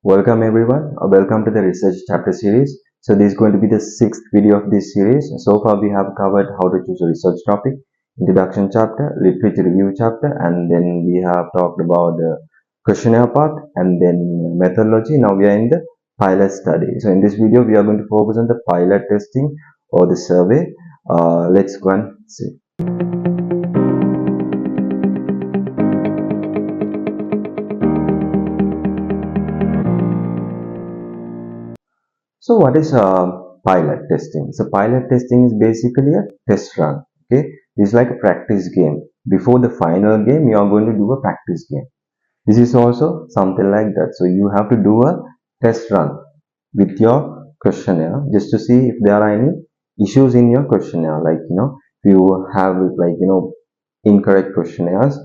Welcome everyone, welcome to the research chapter series. So this is going to be the sixth video of this series. So far we have covered how to choose a research topic, introduction chapter, literature review chapter, and then we have talked about the questionnaire part and then methodology. Now we are in the pilot study. So in this video we are going to focus on the pilot testing or the survey. Let's go and see. So what is pilot testing? So pilot testing is basically a test run. Okay, it's like a practice game. Before the final game, you are going to do a practice game. This is also something like that. So you have to do a test run with your questionnaire just to see if there are any issues in your questionnaire. Like if you have incorrect questionnaires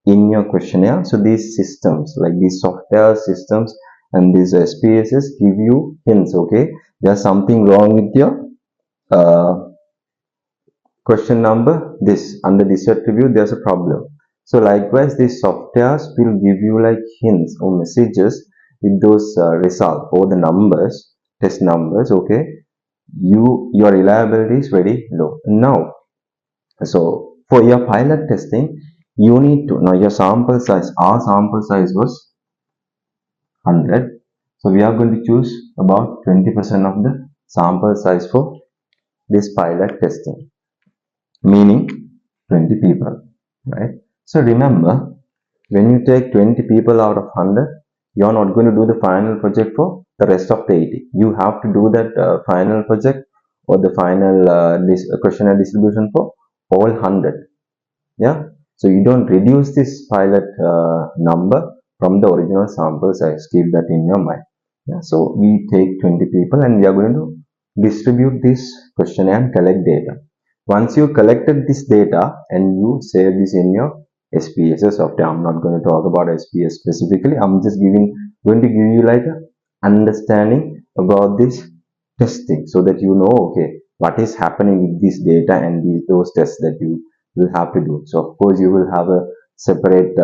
in your questionnaire. So these systems, like these software systems and these SPSS, give you hints. Okay, there's something wrong with your question number. This under this attribute, there's a problem. So likewise, these softwares will give you like hints or messages with those results or the numbers, test numbers. Okay, your reliability is very low now. So for your pilot testing, you need to know your sample size. Our sample size was 100. So we are going to choose about 20% of the sample size for this pilot testing, meaning 20 people, right? So remember, when you take 20 people out of 100, you are not going to do the final project for the rest of the 80. You have to do that final project or the final questionnaire distribution for all 100. Yeah, so you don't reduce this pilot number from the original sample size. Keep that in your mind. Yeah, so we take 20 people and we are going to distribute this questionnaire and collect data. Once you collected this data and you save this in your SPSS software, I'm not going to talk about SPS specifically. I'm just going to give you like a understanding about this testing so that you know, okay, what is happening with this data and those tests that you will have to do. So of course you will have a separate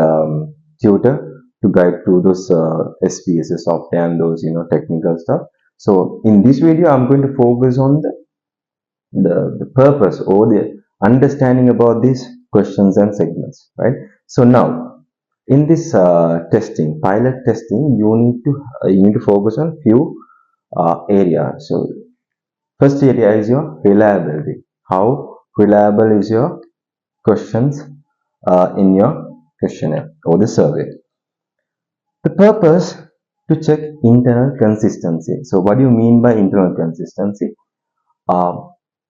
tutor to guide through those SPSS software and those technical stuff. So in this video I'm going to focus on the purpose or the understanding about these questions and segments, right? So now in this pilot testing, you need to focus on few areas. So first area is your reliability. How reliable is your questions in your questionnaire or the survey? The purpose to check internal consistency. So what do you mean by internal consistency? Uh,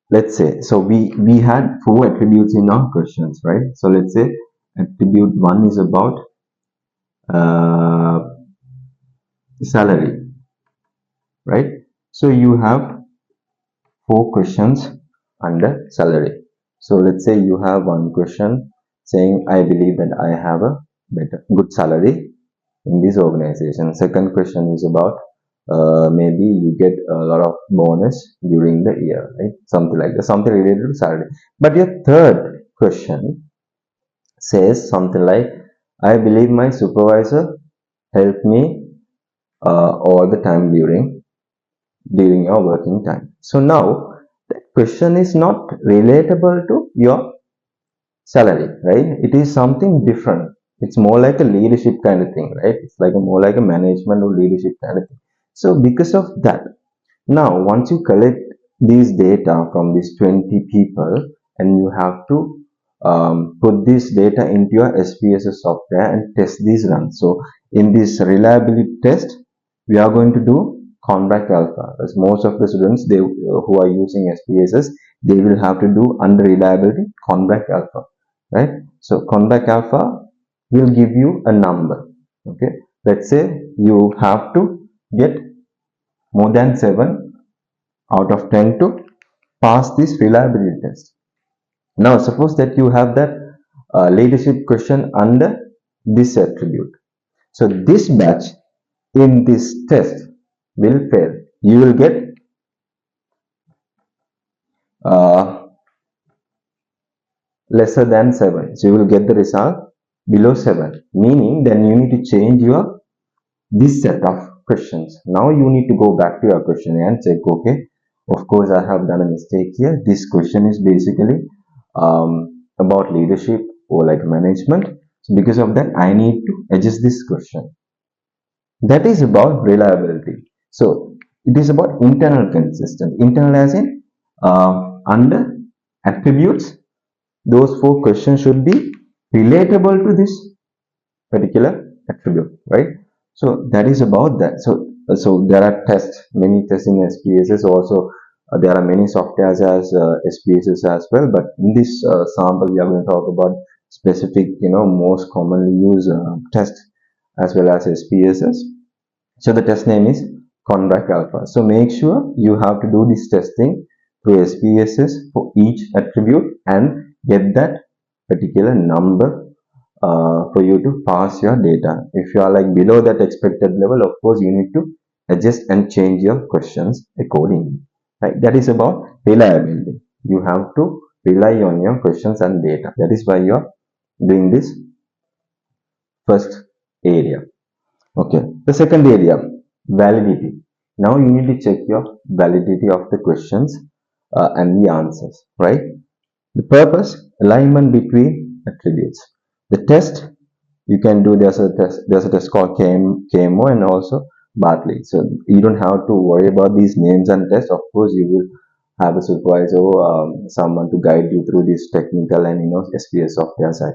let's say, so we had 4 attributes in our questions, right? So let's say attribute 1 is about salary, right? So you have 4 questions under salary. So let's say you have one question saying, I believe that I have a good salary in this organization. Second question is about maybe you get a lot of bonus during the year, right? Something like that, something related to salary. But your third question says something like, I believe my supervisor helped me all the time during your working time. So now that question is not relatable to your salary, right? It is something different. It's more like a leadership kind of thing, right? It's like more like a management or leadership kind of thing. So because of that, now once you collect these data from these 20 people and you have to put this data into your SPSS software and test these runs. So in this reliability test, we are going to do Convac Alpha. As most of the students who are using SPSS, they will have to do under reliability Convac Alpha, right? So Convac Alpha will give you a number. Okay, let's say you have to get more than 7 out of 10 to pass this reliability test. Now suppose that you have that leadership question under this attribute. So this batch in this test will fail. You will get lesser than 7. So you will get the result below 7. Meaning then you need to change your this set of questions. Now you need to go back to your questionnaire and check, okay, of course I have done a mistake here. This question is basically about leadership or like management. So because of that, I need to adjust this question. That is about reliability. So it is about internal consistency. Internal as in under attributes, those four questions should be relatable to this particular attribute, right? So that is about that. So there are tests, many tests in SPSS. Also, there are many softwares as SPSS as well. But in this sample, we are going to talk about specific, most commonly used test as well as SPSS. So the test name is Conrack Alpha. So make sure you have to do this testing through SPSS for each attribute and get that particular number for you to pass your data. If you are like below that expected level, of course you need to adjust and change your questions accordingly. Right? That is about reliability. You have to rely on your questions and data. That is why you are doing this first area. Okay. The second area, validity. Now you need to check your validity of the questions and the answers, right? The purpose, alignment between attributes. The test, you can do, there's a test called KMO and also Bartley. So you don't have to worry about these names and tests. Of course, you will have a supervisor or someone to guide you through this technical and SPS software side,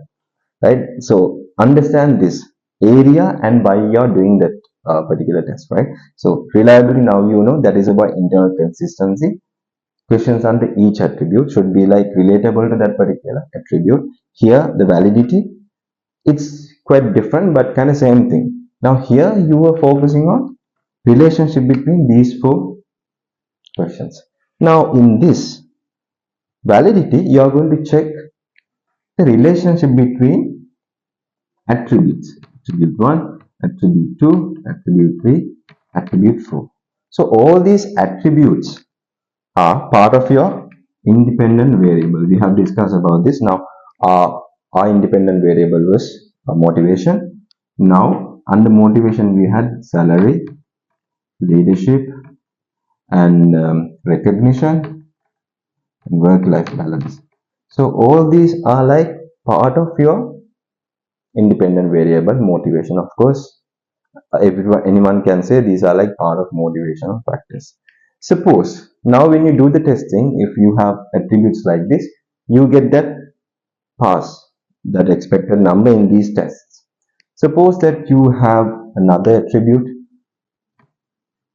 right? So understand this area and why you're doing that particular test, right? So reliability, now you know that is about internal consistency. Questions under each attribute should be like relatable to that particular attribute. Here the validity, it's quite different but kind of same thing. Now here you are focusing on relationship between these four questions. Now in this validity, you are going to check the relationship between attributes. Attribute 1, attribute 2, attribute 3, attribute 4. So all these attributes are part of your independent variable. We have discussed about this. Now our independent variable was motivation. Now under motivation we had salary, leadership, and recognition, and work-life balance. So all these are like part of your independent variable motivation. Of course, anyone can say these are like part of motivational factors. Suppose now when you do the testing, if you have attributes like this, you get that pass, that expected number in these tests. Suppose that you have another attribute.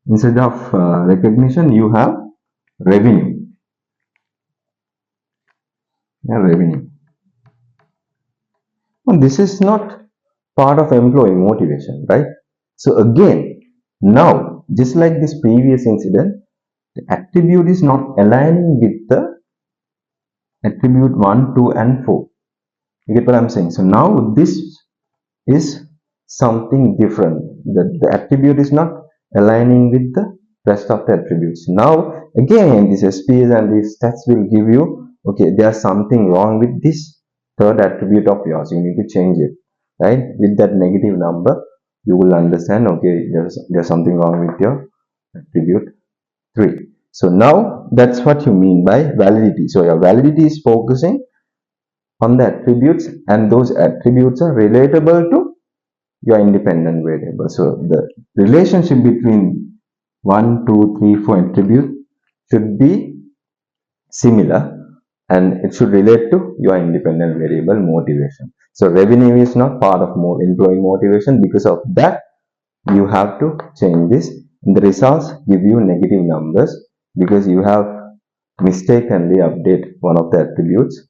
Instead of recognition, you have revenue. Revenue. And this is not part of employee motivation, right? So again, now just like this previous incident, the attribute is not aligning with the attribute 1, 2, and 4. You get what I'm saying? So now this is something different. The attribute is not aligning with the rest of the attributes. Now again, this SPS and these stats will give you, okay, there's something wrong with this third attribute of yours. You need to change it, right? With that negative number, you will understand, okay, there's something wrong with your attribute 3. So now that's what you mean by validity. So your validity is focusing on the attributes, and those attributes are relatable to your independent variable. So the relationship between 1, 2, 3, 4 attribute should be similar, and it should relate to your independent variable motivation. So revenue is not part of employee motivation. Because of that, you have to change this. And the results give you negative numbers because you have mistakenly update one of the attributes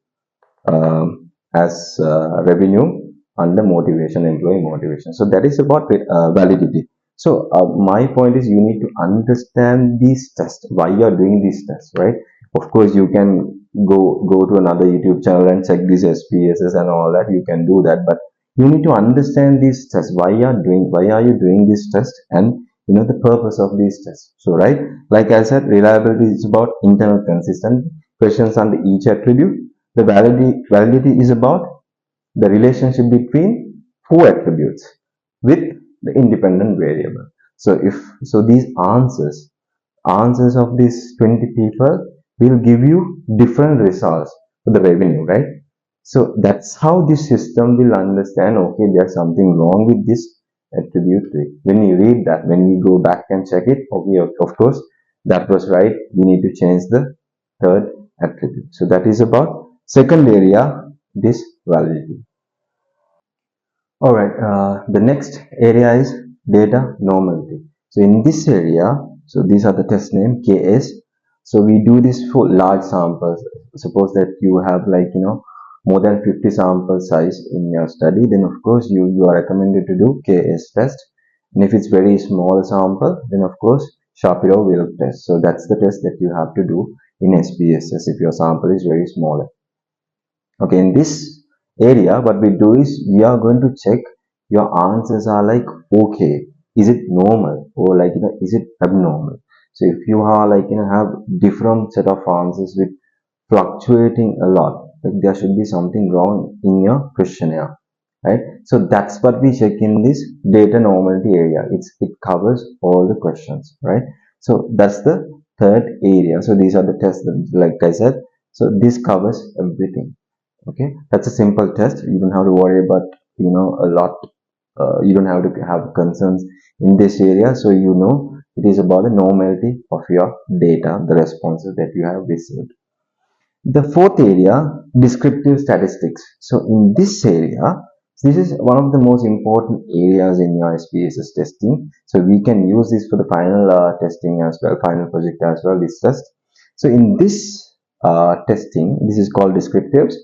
as revenue under motivation, employee motivation. So that is about validity. So my point is, you need to understand these tests, why you are doing these tests, right? Of course, you can go to another YouTube channel and check these SPSS and all that. You can do that, but you need to understand these tests. Why are you doing this test, and the purpose of these tests. So right, like I said, reliability is about internal consistent questions under each attribute. The validity is about the relationship between four attributes with the independent variable. So these answers of these 20 people will give you different results for the revenue, right? So that's how this system will understand, okay, there's something wrong with this attribute tree. When you read that, when we go back and check it, okay, of course, that was right. We need to change the third attribute. So that is about second area, this validity. All right, the next area is data normality. So in this area, so these are the test name KS. So we do this for large samples. Suppose that you have more than 50 sample size in your study, then of course you are recommended to do KS test. And if it's very small sample, then of course Shapiro-Wilk test. So that's the test that you have to do in SPSS if your sample is very small. Okay, in this area what we do is we are going to check your answers are like okay, is it normal or is it abnormal. So if you are have different set of answers with fluctuating a lot, like there should be something wrong in your questionnaire, right? So that's what we check in this data normality area. It covers all the questions, right? So that's the third area. So these are the tests that, like I said, so this covers everything. Okay, that's a simple test. You don't have to worry about a lot. You don't have to have concerns in this area. So it is about the normality of your data, the responses that you have received. The fourth area, descriptive statistics. So in this area, this is one of the most important areas in your SPSS testing. So we can use this for the final testing as well, final project as well, this test. So in this testing, this is called descriptives.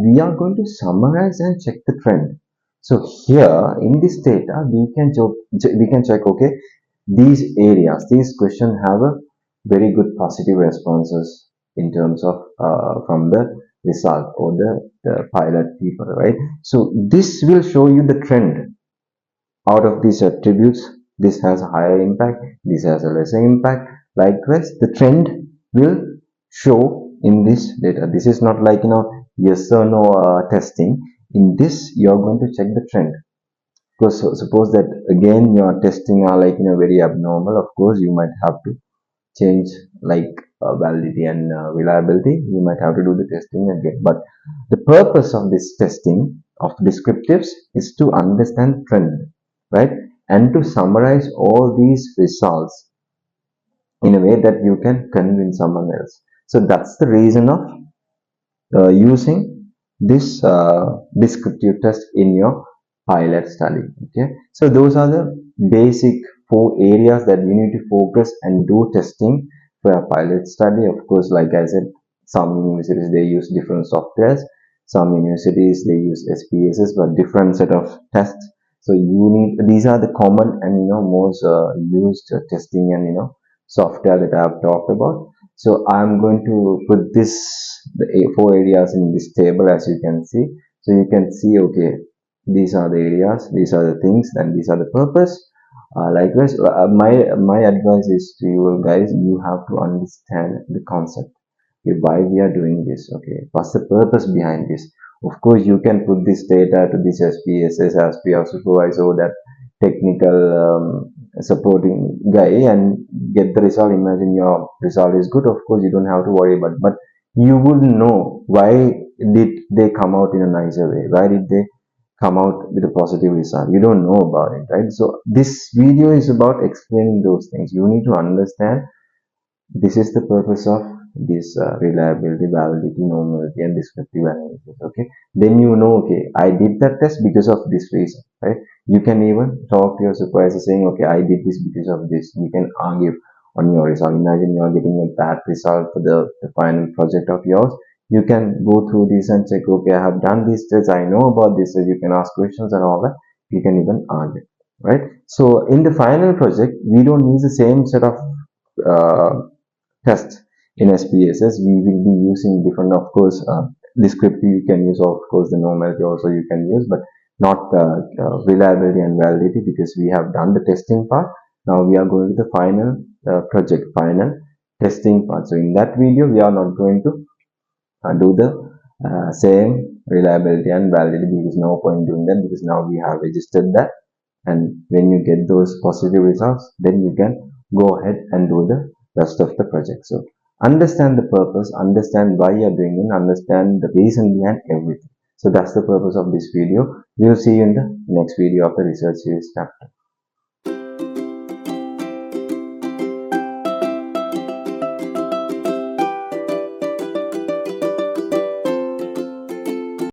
We are going to summarize and check the trend. So here in this data, we can check, okay, these areas, these questions have a very good positive responses in terms of from the result or the pilot people, right? So this will show you the trend out of these attributes. This has a higher impact, this has a lesser impact. Likewise, the trend will show in this data. This is not like yes or no testing. In this, you are going to check the trend. Because suppose that again your testing are very abnormal, of course you might have to change validity and reliability. You might have to do the testing again. But the purpose of this testing of descriptives is to understand trend, right? And to summarize all these results in a way that you can convince someone else. So that's the reason of using this descriptive test in your pilot study. Okay, so those are the basic four areas that you need to focus and do testing for a pilot study. Of course, like I said, some universities they use different softwares, some universities they use SPSS, but different set of tests. So you need, these are the common and most used testing and software that I have talked about. So I'm going to put the four areas in this table, as you can see. So you can see, okay, these are the areas, these are the things, and these are the purpose. Likewise, my advice is to you guys, you have to understand the concept. Okay, why we are doing this? Okay, what's the purpose behind this? Of course, you can put this data to this SPSS as PR supervisor or that technical supporting guy and get the result. Imagine your result is good. Of course, you don't have to worry about it. But you would know why did they come out in a nicer way? Why did they come out with a positive result? You don't know about it, right? So this video is about explaining those things. You need to understand this is the purpose of this reliability, validity, normality, and descriptive analysis. Okay, then okay, I did that test because of this reason, right? You can even talk to your supervisor saying, okay, I did this because of this. You can argue on your result. Imagine you are getting a bad result for the final project of yours. You can go through this and check, okay, I have done this test, I know about this. So you can ask questions and all that. You can even argue, right? So in the final project, we don't use the same set of uh, tests in SPSS. We will be using different, of course, descriptive you can use, of course, the normality also you can use, but not reliability and validity, because we have done the testing part. Now we are going to the final project, final testing part. So in that video, we are not going to do the same reliability and validity, because no point doing that, because now we have registered that And when you get those positive results, then you can go ahead and do the rest of the project. So understand the purpose, understand why you're doing it, understand the reason behind everything. So that's the purpose of this video. We will see you in the next video of the research series chapter.